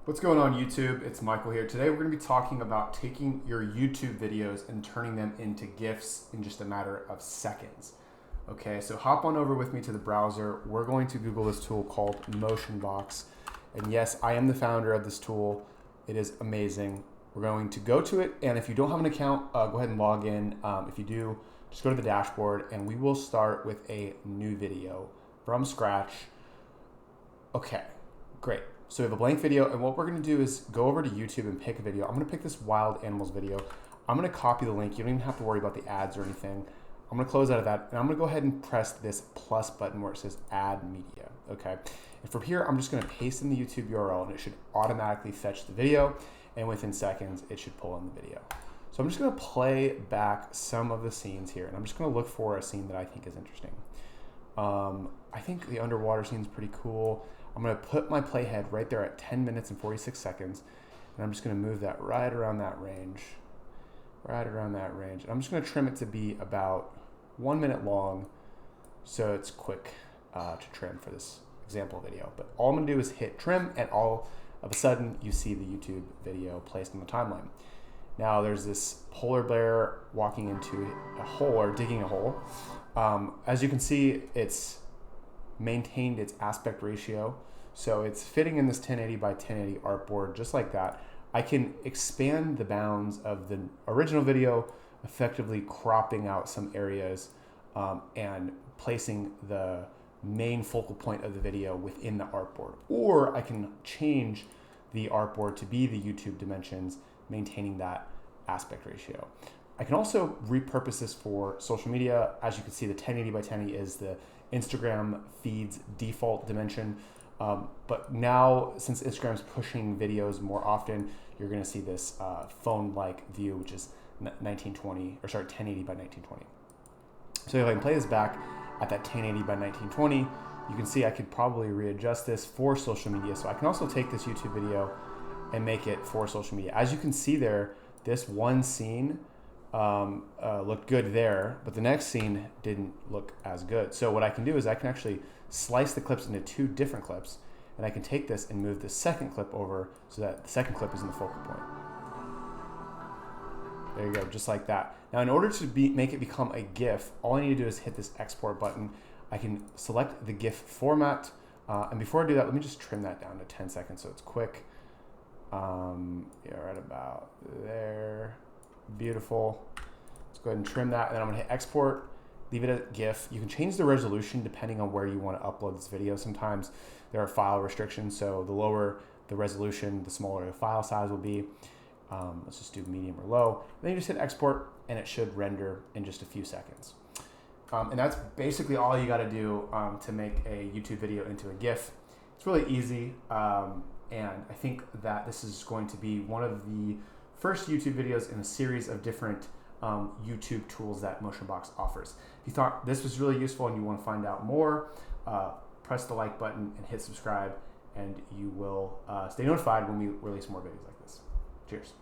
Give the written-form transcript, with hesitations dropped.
What's going on YouTube? It's Michael here. Today we're going to be talking about taking your YouTube videos and turning them into GIFs in just a matter of seconds. Okay, so hop on over with me to the browser. We're going to Google this tool called Motionbox. And yes, I am the founder of this tool. It is amazing. We're going to go to it, and if you don't have an account, go ahead and log in. If you do, just go to the dashboard, and we will start with a new video from scratch. Okay, great. So we have a blank video, and what we're gonna do is go over to YouTube and pick a video. I'm gonna pick this wild animals video. I'm gonna copy the link. You don't even have to worry about the ads or anything. I'm gonna close out of that, and I'm gonna go ahead and press this plus button where it says add media, okay? And from here, I'm just gonna paste in the YouTube URL, and it should automatically fetch the video, and within seconds, it should pull in the video. So I'm just gonna play back some of the scenes here, and I'm just gonna look for a scene that I think is interesting. I think the underwater scene is pretty cool. I'm gonna put my playhead right there at 10 minutes and 46 seconds, and I'm just gonna move that right around that range, And I'm just gonna trim it to be about 1 minute long, so it's quick to trim for this example video. But all I'm gonna do is hit trim, and all of a sudden you see the YouTube video placed on the timeline. Now there's this polar bear walking into a hole, or digging a hole. As you can see, it's maintained its aspect ratio, so it's fitting in this 1080 by 1080 artboard just like that. I can expand the bounds of the original video, effectively cropping out some areas and placing the main focal point of the video within the artboard. Or I can change the artboard to be the YouTube dimensions, maintaining that aspect ratio. I can also repurpose this for social media. As you can see, the 1080 by 1080 is the Instagram feed's default dimension. But now, since Instagram's pushing videos more often, you're gonna see this phone-like view, which is 1080 by 1920. So if I can play this back at that 1080 by 1920, you can see I could probably readjust this for social media. So I can also take this YouTube video and make it for social media. As you can see there, this one scene looked good there, but the next scene didn't look as good. So what I can do is I can actually slice the clips into two different clips, and I can take this and move the second clip over so that the second clip is in the focal point. There you go, just like that. Now in order to make it become a GIF, all I need to do is hit this export button. I can select the GIF format, and before I do that, let me just trim that down to 10 seconds so it's quick. Yeah, right about there. Beautiful. Let's go ahead and trim that, and then I'm gonna hit export, leave it at GIF. You can change the resolution depending on where you want to upload this video. Sometimes there are file restrictions, so the lower the resolution, the smaller the file size will be. Let's just do medium or low. Then you just hit export, and it should render in just a few seconds. And that's basically all you got to do to make a YouTube video into a GIF. It's really easy, and I think that this is going to be one of the first YouTube videos in a series of different YouTube tools that Motionbox offers. If you thought this was really useful and you want to find out more, press the like button and hit subscribe, and you will stay notified when we release more videos like this. Cheers.